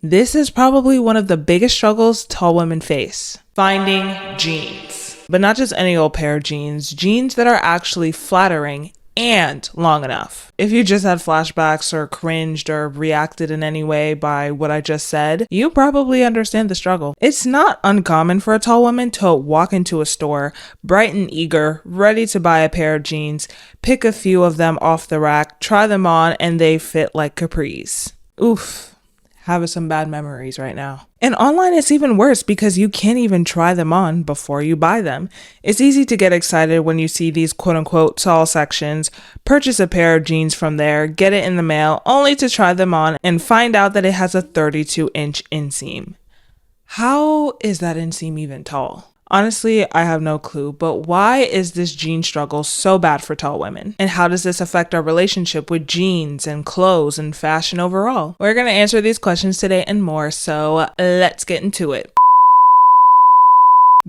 This is probably one of the biggest struggles tall women face. Finding jeans. But not just any old pair of jeans, jeans that are actually flattering and long enough. If you just had flashbacks or cringed or reacted in any way by what I just said, you probably understand the struggle. It's not uncommon for a tall woman to walk into a store, bright and eager, ready to buy a pair of jeans, pick a few of them off the rack, try them on, and they fit like capris. Oof. Having some bad memories right now. And online it's even worse because you can't even try them on before you buy them. It's easy to get excited when you see these quote unquote tall sections, purchase a pair of jeans from there, get it in the mail, only to try them on and find out that it has a 32-inch inseam. How is that inseam even tall? Honestly, I have no clue, but why is this jean struggle so bad for tall women? And how does this affect our relationship with jeans and clothes and fashion overall? We're going to answer these questions today and more, so let's get into it.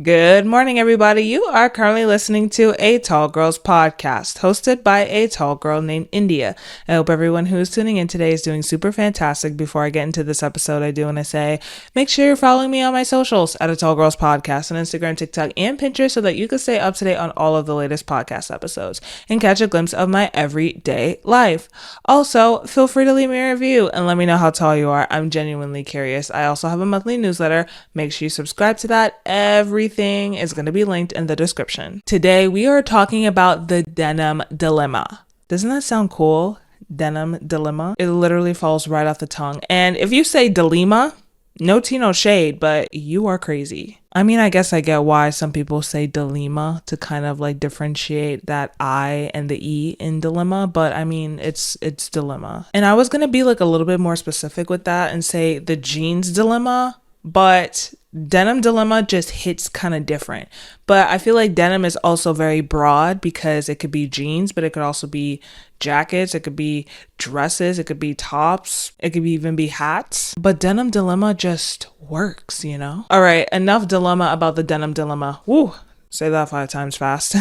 Good morning, everybody. You are currently listening to a Tall Girls podcast hosted by a tall girl named India. I hope everyone who is tuning in today is doing super fantastic. Before I get into this episode, I do want to say, make sure you're following me on my socials at a Tall Girls podcast on Instagram, TikTok, and Pinterest so that you can stay up to date on all of the latest podcast episodes and catch a glimpse of my everyday life. Also, feel free to leave me a review and let me know how tall you are. I'm genuinely curious. I also have a monthly newsletter. Make sure you subscribe to that. Everything is going to be linked in the description. Today, we are talking about the denim dilemma. Doesn't that sound cool? Denim dilemma. It literally falls right off the tongue. And if you say dilemma, no tea, no shade, but you are crazy. I mean, I guess I get why some people say dilemma to kind of like differentiate that I and the E in dilemma, but I mean, it's dilemma. And I was going to be like a little bit more specific with that and say the jeans dilemma, but denim dilemma just hits kind of different. But I feel like denim is also very broad because it could be jeans, but it could also be jackets, it could be dresses, it could be tops, it could even be hats. But denim dilemma just works, you know? All right, enough dilemma about the denim dilemma. Woo, say that 5 times fast.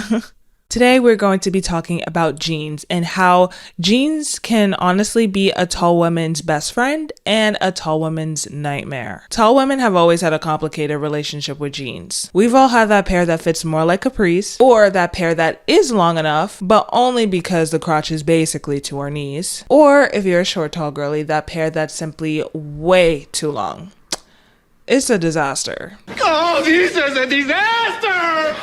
Today, we're going to be talking about jeans and how jeans can honestly be a tall woman's best friend and a tall woman's nightmare. Tall women have always had a complicated relationship with jeans. We've all had that pair that fits more like capris, or that pair that is long enough, but only because the crotch is basically to our knees. Or if you're a short, tall girly, that pair that's simply way too long. It's a disaster. Oh, this is a disaster!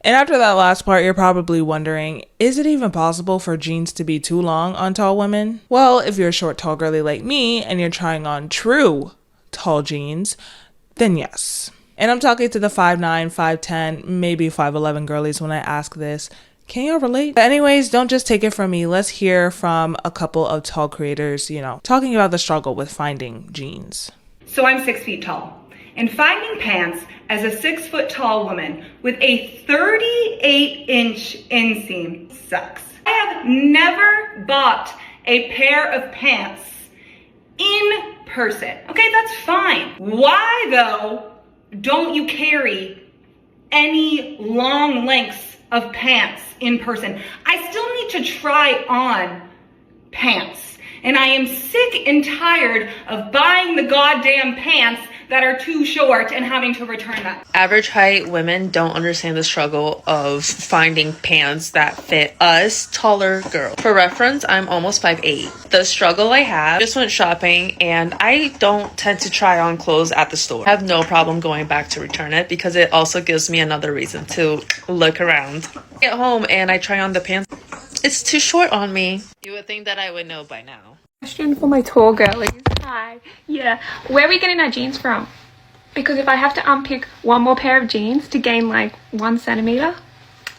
And after that last part, you're probably wondering, is it even possible for jeans to be too long on tall women? Well, if you're a short, tall girly like me and you're trying on true tall jeans, then yes. And I'm talking to the 5'9", 5'10", maybe 5'11" girlies when I ask this. Can you relate? But anyways, don't just take it from me. Let's hear from a couple of tall creators, talking about the struggle with finding jeans. So I'm 6 feet tall. And finding pants as a 6 foot tall woman with a 38-inch inseam sucks. I have never bought a pair of pants in person. Okay, that's fine. Why though don't you carry any long lengths of pants in person? I still need to try on pants. And I am sick and tired of buying the goddamn pants that are too short and having to return them. Average height women don't understand the struggle of finding pants that fit us taller girls. For reference, I'm almost 5'8". The struggle I have, just went shopping and I don't tend to try on clothes at the store. I have no problem going back to return it because it also gives me another reason to look around. I get home and I try on the pants. It's too short on me. You would think that I would know by now. Question for my tall girlies. Hi. Yeah. Where are we getting our jeans from? Because if I have to unpick one more pair of jeans to gain like 1 centimeter,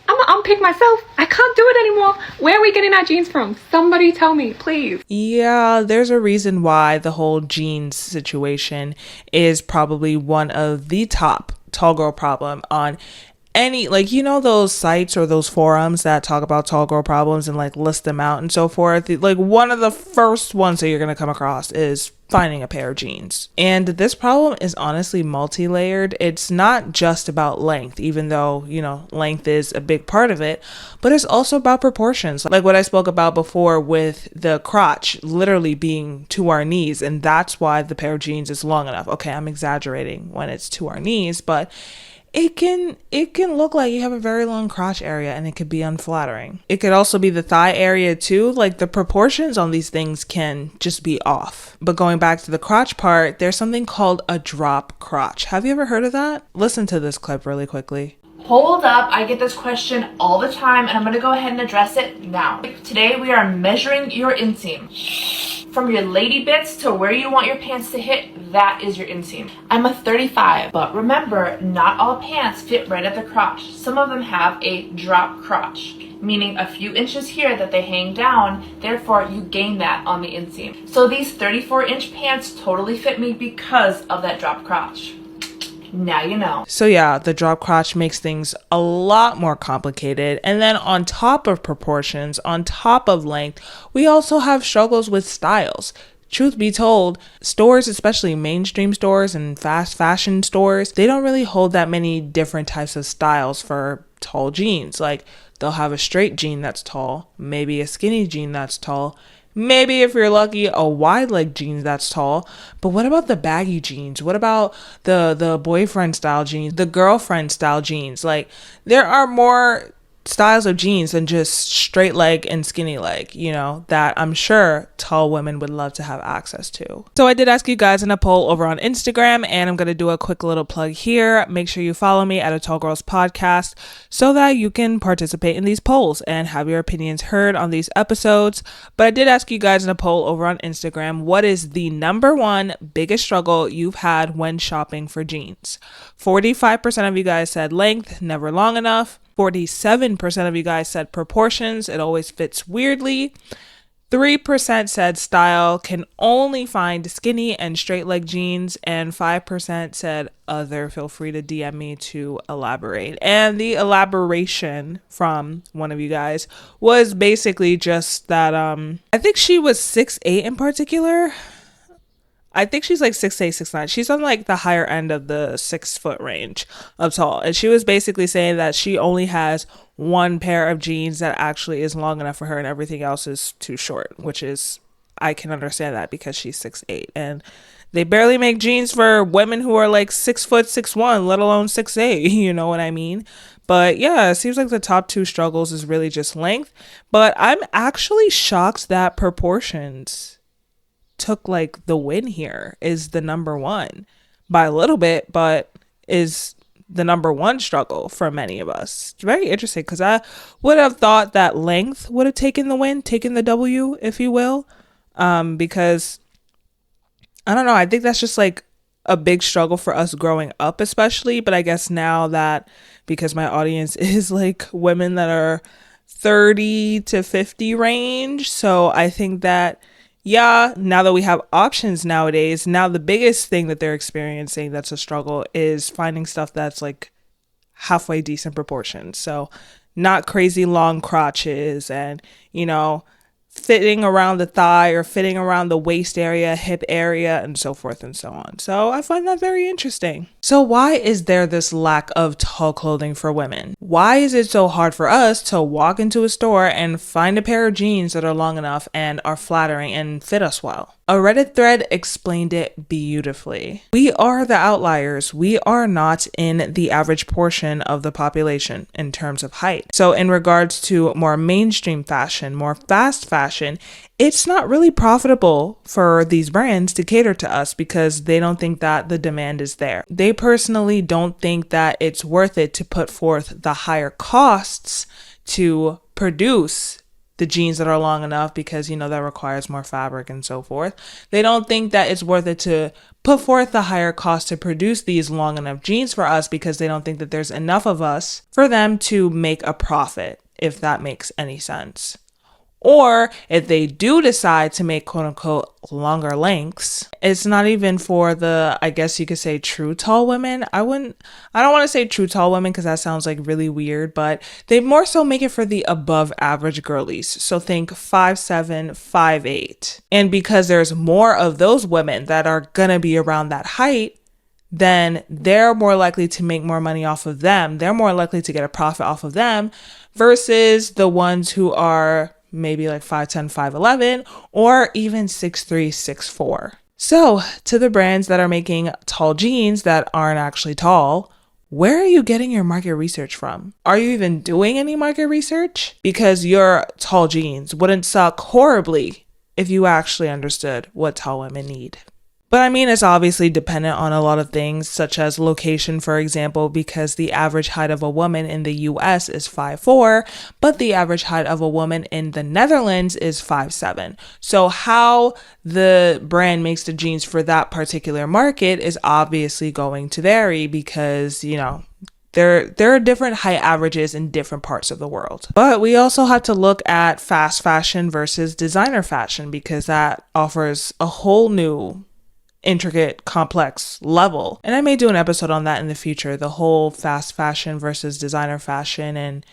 I'm gonna unpick myself. I can't do it anymore. Where are we getting our jeans from? Somebody tell me, please. Yeah, there's a reason why the whole jeans situation is probably one of the top tall girl problem on any, like, you know, those sites or those forums that talk about tall girl problems and like list them out and so forth. Like, one of the first ones that you're going to come across is finding a pair of jeans. And this problem is honestly multi-layered. It's not just about length, even though, you know, length is a big part of it, but it's also about proportions. Like what I spoke about before with the crotch literally being to our knees, and that's why the pair of jeans is long enough. Okay, I'm exaggerating when it's to our knees, but it can look like you have a very long crotch area, and it could be unflattering. It could also be the thigh area too. Like, the proportions on these things can just be off. But going back to the crotch part, there's something called a drop crotch. Have you ever heard of that? Listen to this clip really quickly. Hold up, I get this question all the time, and I'm going to go ahead and address it now. Today we are measuring your inseam. From your lady bits to where you want your pants to hit, that is your inseam. I'm a 35, but remember, not all pants fit right at the crotch. Some of them have a drop crotch, meaning a few inches here that they hang down, therefore you gain that on the inseam. So these 34-inch pants totally fit me because of that drop crotch. Now you know. So yeah, the drop crotch makes things a lot more complicated. And then on top of proportions, on top of length, we also have struggles with styles. Truth be told, stores, especially mainstream stores and fast fashion stores, they don't really hold that many different types of styles for tall jeans. Like, they'll have a straight jean that's tall, maybe a skinny jean that's tall, maybe, if you're lucky, a wide leg jeans that's tall. But what about the baggy jeans? What about the boyfriend style jeans, the girlfriend style jeans? Like, there are more styles of jeans than just straight leg and skinny leg, you know, that I'm sure tall women would love to have access to. So I did ask you guys in a poll over on Instagram, and I'm going to do a quick little plug here. Make sure you follow me at A Tall Girls Podcast so that you can participate in these polls and have your opinions heard on these episodes. But I did ask you guys in a poll over on Instagram, what is the number one biggest struggle you've had when shopping for jeans? 45% of you guys said length, never long enough. 47% of you guys said proportions, it always fits weirdly. 3% said style, can only find skinny and straight leg jeans, and 5% said other. Feel free to DM me to elaborate. And the elaboration from one of you guys was basically just that I think she was 6'8" in particular. I think she's like 6'8", 6'9". She's on like the higher end of the 6 foot range of tall. And she was basically saying that she only has one pair of jeans that actually is long enough for her, and everything else is too short, which is, I can understand that because she's 6'8". And they barely make jeans for women who are like 6 foot 6'1", let alone 6'8", you know what I mean? But yeah, it seems like the top two struggles is really just length. But I'm actually shocked that proportions took like the win here, is the number one by a little bit, but is the number one struggle for many of us. It's very interesting because I would have thought that length would have taken the win, taken the W, if you will, because I don't know, I think that's just like a big struggle for us growing up especially. But I guess now that, because my audience is like women that are 30 to 50 range, so I think that yeah, now that we have options nowadays, now the biggest thing that they're experiencing that's a struggle is finding stuff that's like halfway decent proportions. So not crazy long crotches and, you know, fitting around the thigh or fitting around the waist area, hip area, and so forth and so on. So I find that very interesting. So why is there this lack of tall clothing for women? Why is it so hard for us to walk into a store and find a pair of jeans that are long enough and are flattering and fit us well? A Reddit thread explained it beautifully. We are the outliers. We are not in the average portion of the population in terms of height. So in regards to more mainstream fashion, more fast fashion, it's not really profitable for these brands to cater to us because they don't think that the demand is there. They personally don't think that it's worth it to put forth the higher costs to produce the jeans that are long enough because, you know, that requires more fabric and so forth. They don't think that it's worth it to put forth the higher cost to produce these long enough jeans for us because they don't think that there's enough of us for them to make a profit, if that makes any sense. Or if they do decide to make quote unquote longer lengths, it's not even for the, I guess you could say, true tall women. I don't want to say true tall women because that sounds like really weird, but they more so make it for the above average girlies. So think 5'7", 5'8". And because there's more of those women that are gonna be around that height, then they're more likely to make more money off of them. They're more likely to get a profit off of them versus the ones who are maybe like 5'10", 5'11", or even 6'3", 6'4". So to the brands that are making tall jeans that aren't actually tall, where are you getting your market research from? Are you even doing any market research? Because your tall jeans wouldn't suck horribly if you actually understood what tall women need. But I mean, it's obviously dependent on a lot of things, such as location, for example, because the average height of a woman in the US is 5'4", but the average height of a woman in the Netherlands is 5'7". So how the brand makes the jeans for that particular market is obviously going to vary because, you know, there are different height averages in different parts of the world. But we also have to look at fast fashion versus designer fashion because that offers a whole new intricate, complex level. And I may do an episode on that in the future, the whole fast fashion versus designer fashion and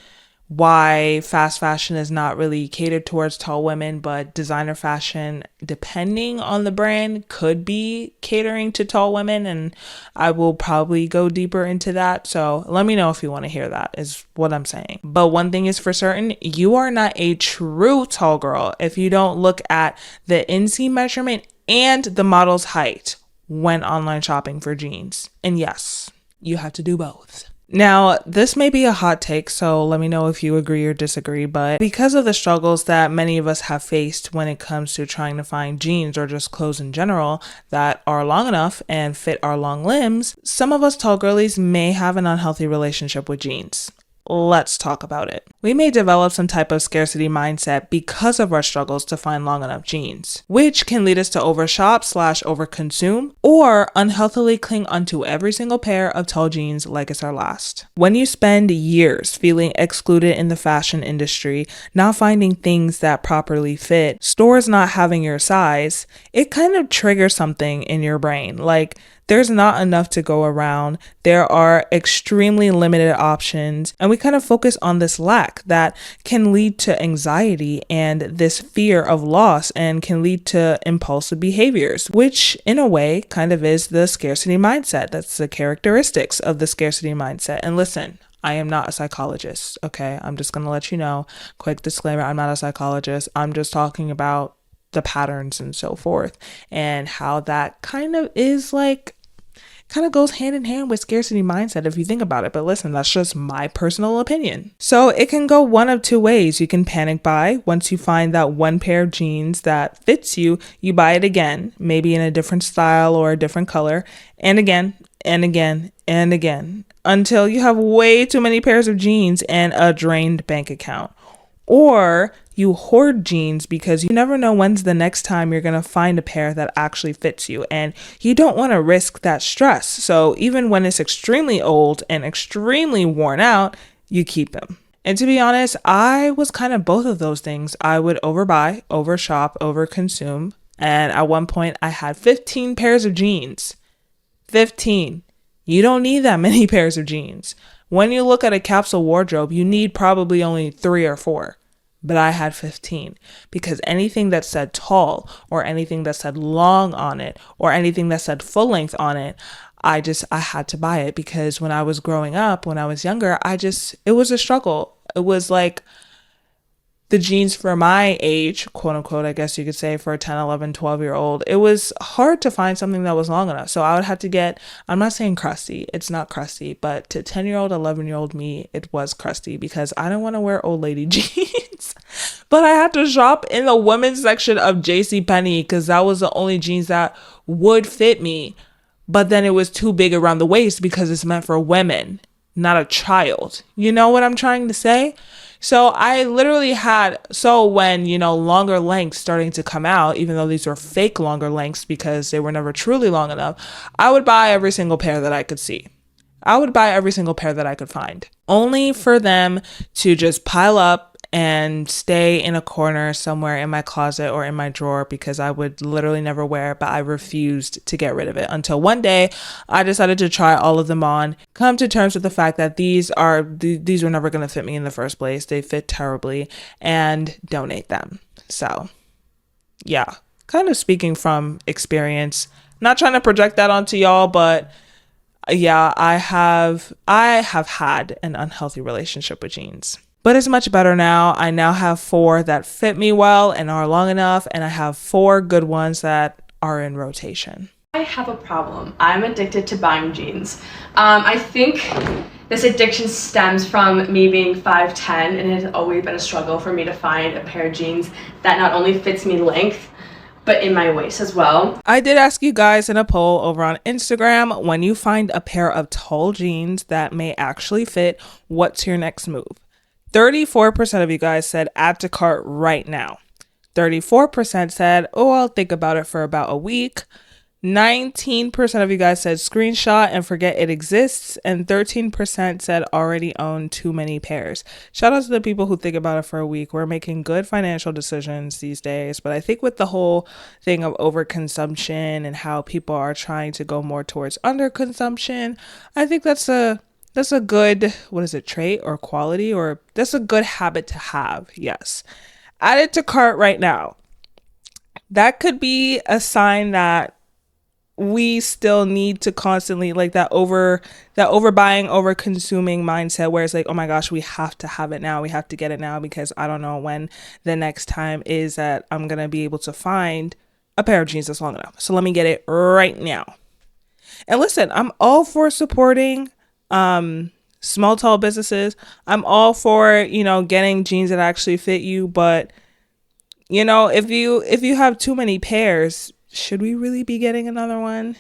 why fast fashion is not really catered towards tall women, but designer fashion, depending on the brand, could be catering to tall women. And I will probably go deeper into that. So let me know if you want to hear that, is what I'm saying. But one thing is for certain, you are not a true tall girl if you don't look at the inseam measurement and the model's height when online shopping for jeans. And yes, you have to do both. Now, this may be a hot take, so let me know if you agree or disagree, but because of the struggles that many of us have faced when it comes to trying to find jeans or just clothes in general that are long enough and fit our long limbs, some of us tall girlies may have an unhealthy relationship with jeans. Let's talk about it. We may develop some type of scarcity mindset because of our struggles to find long enough jeans, which can lead us to overshop / overconsume or unhealthily cling onto every single pair of tall jeans like it's our last. When you spend years feeling excluded in the fashion industry, not finding things that properly fit, stores not having your size, it kind of triggers something in your brain. Like, there's not enough to go around. There are extremely limited options, and we kind of focus on this lack that can lead to anxiety and this fear of loss and can lead to impulsive behaviors, which in a way kind of is the scarcity mindset. That's the characteristics of the scarcity mindset. And listen, I am not a psychologist, okay? I'm just going to let you know, quick disclaimer, I'm not a psychologist. I'm just talking about the patterns and so forth and how that kind of is like, kind of goes hand in hand with scarcity mindset if you think about it. But listen, that's just my personal opinion. So it can go one of two ways. You can panic buy. Once you find that one pair of jeans that fits you, you buy it again, maybe in a different style or a different color, and again, and again, and again, until you have way too many pairs of jeans and a drained bank account. Or you hoard jeans because you never know when's the next time you're going to find a pair that actually fits you, and you don't want to risk that stress. So even when it's extremely old and extremely worn out, you keep them. And to be honest, I was kind of both of those things. I would overbuy, overshop, overconsume. And at one point I had 15 pairs of jeans. 15. You don't need that many pairs of jeans. When you look at a capsule wardrobe, you need probably only 3 or 4. But I had 15 because anything that said tall or anything that said long on it or anything that said full length on it, I had to buy it because when I was growing up, when I was younger, it was a struggle. It was like the jeans for my age, quote unquote, I guess you could say for a 10, 11, 12-year-old, it was hard to find something that was long enough. So I would have to get, I'm not saying crusty, it's not crusty, but to 10-year-old, 11-year-old me, it was crusty because I don't want to wear old lady jeans. But I had to shop in the women's section of JCPenney because that was the only jeans that would fit me. But then it was too big around the waist because it's meant for women, not a child. You know what I'm trying to say? So I literally when, longer lengths starting to come out, even though these were fake longer lengths because they were never truly long enough, I would buy every single pair that I could see. I would buy every single pair that I could find, only for them to just pile up and stay in a corner somewhere in my closet or in my drawer because I would literally never wear it, but I refused to get rid of it until one day I decided to try all of them on, come to terms with the fact that these were never going to fit me in the first place. They fit terribly, and donate them. So yeah, kind of speaking from experience, not trying to project that onto y'all, but yeah, I have had an unhealthy relationship with jeans. But it's much better now. I now have 4 that fit me well and are long enough, and I have 4 good ones that are in rotation. I have a problem. I'm addicted to buying jeans. I think this addiction stems from me being 5'10", and it has always been a struggle for me to find a pair of jeans that not only fits me length, but in my waist as well. I did ask you guys in a poll over on Instagram, when you find a pair of tall jeans that may actually fit, what's your next move? 34% of you guys said add to cart right now. 34% said, oh, I'll think about it for about a week. 19% of you guys said screenshot and forget it exists. And 13% said already own too many pairs. Shout out to the people who think about it for a week. We're making good financial decisions these days. But I think with the whole thing of overconsumption and how people are trying to go more towards underconsumption, I think that's a good, what is it, trait or quality, or that's a good habit to have. Yes. Add it to cart right now. That could be a sign that we still need to constantly, like, that overbuying, over consuming mindset where it's like, oh my gosh, we have to have it now. We have to get it now because I don't know when the next time is that I'm going to be able to find a pair of jeans that's long enough. So let me get it right now. And listen, I'm all for supporting small, tall businesses. I'm all for, getting jeans that actually fit you. But, if you have too many pairs, should we really be getting another one?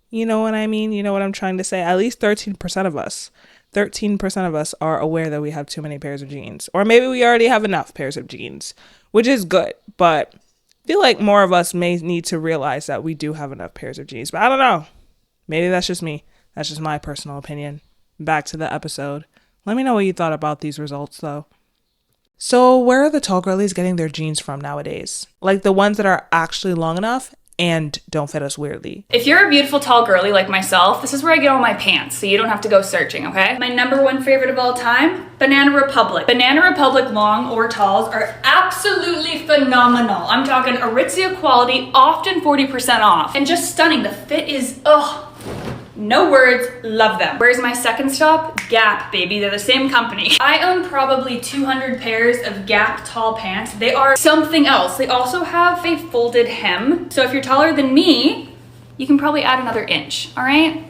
You know what I mean? You know what I'm trying to say? At least 13% of us are aware that we have too many pairs of jeans. Or maybe we already have enough pairs of jeans, which is good. But I feel like more of us may need to realize that we do have enough pairs of jeans. But I don't know. Maybe that's just me. That's just my personal opinion. Back to the episode. Let me know what you thought about these results, though. So where are the tall girlies getting their jeans from nowadays? Like the ones that are actually long enough and don't fit us weirdly. If you're a beautiful tall girly like myself, this is where I get all my pants, so you don't have to go searching, okay? My number 1 favorite of all time, Banana Republic. Banana Republic long or talls are absolutely phenomenal. I'm talking Aritzia quality, often 40% off, and just stunning. The fit is, no words, love them. Where's my second stop? Gap, baby, they're the same company. I own probably 200 pairs of Gap tall pants. They are something else. They also have a folded hem. So if you're taller than me, you can probably add another inch, all right?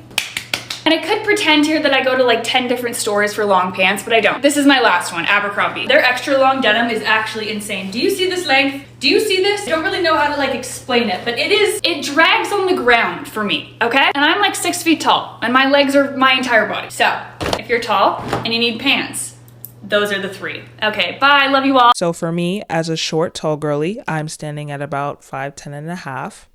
And I could pretend here that I go to like 10 different stores for long pants, but I don't. This is my last one, Abercrombie. Their extra long denim is actually insane. Do you see this length? Do you see this? I don't really know how to like explain it, but it drags on the ground for me, okay? And I'm like 6 feet tall and my legs are my entire body. So if you're tall and you need pants, those are the 3. Okay, bye, love you all. So for me, as a short, tall girly, I'm standing at about 5'10" and a half.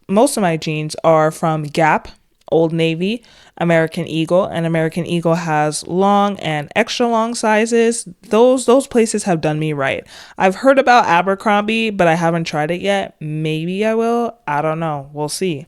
Most of my jeans are from Gap, Old Navy, American Eagle, and American Eagle has long and extra long sizes. Those places have done me right. I've heard about Abercrombie, but I haven't tried it yet. Maybe I will. I don't know. We'll see.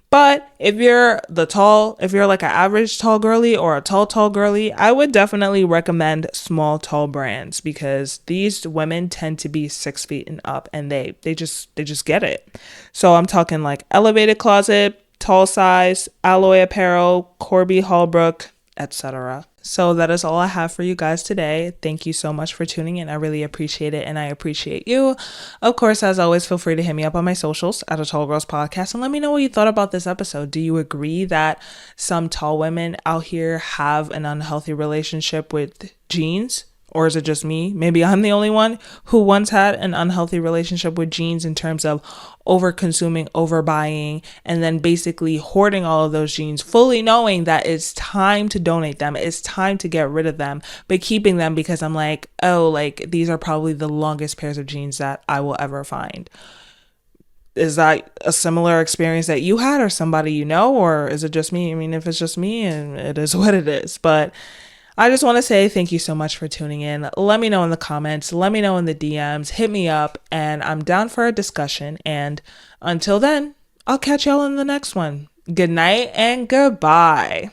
But if you're like an average tall girly or a tall girly, I would definitely recommend small, tall brands because these women tend to be 6 feet and up, and they just get it. So I'm talking like Elevated Closet, Tall Size, Alloy Apparel, Corby Hallbrook, etc. So that is all I have for you guys today. Thank you so much for tuning in. I really appreciate it, and I appreciate you. Of course, as always, feel free to hit me up on my socials at A Tall Girls Podcast and let me know what you thought about this episode. Do you agree that some tall women out here have an unhealthy relationship with jeans? Or is it just me? Maybe I'm the only one who once had an unhealthy relationship with jeans in terms of over-consuming, overbuying, and then basically hoarding all of those jeans, fully knowing that it's time to donate them. It's time to get rid of them, but keeping them because I'm like, these are probably the longest pairs of jeans that I will ever find. Is that a similar experience that you had or somebody you know, or is it just me? I mean, if it's just me, and it is what it is, but I just want to say thank you so much for tuning in. Let me know in the comments, let me know in the DMs, hit me up, and I'm down for a discussion. And until then, I'll catch y'all in the next one. Good night and goodbye.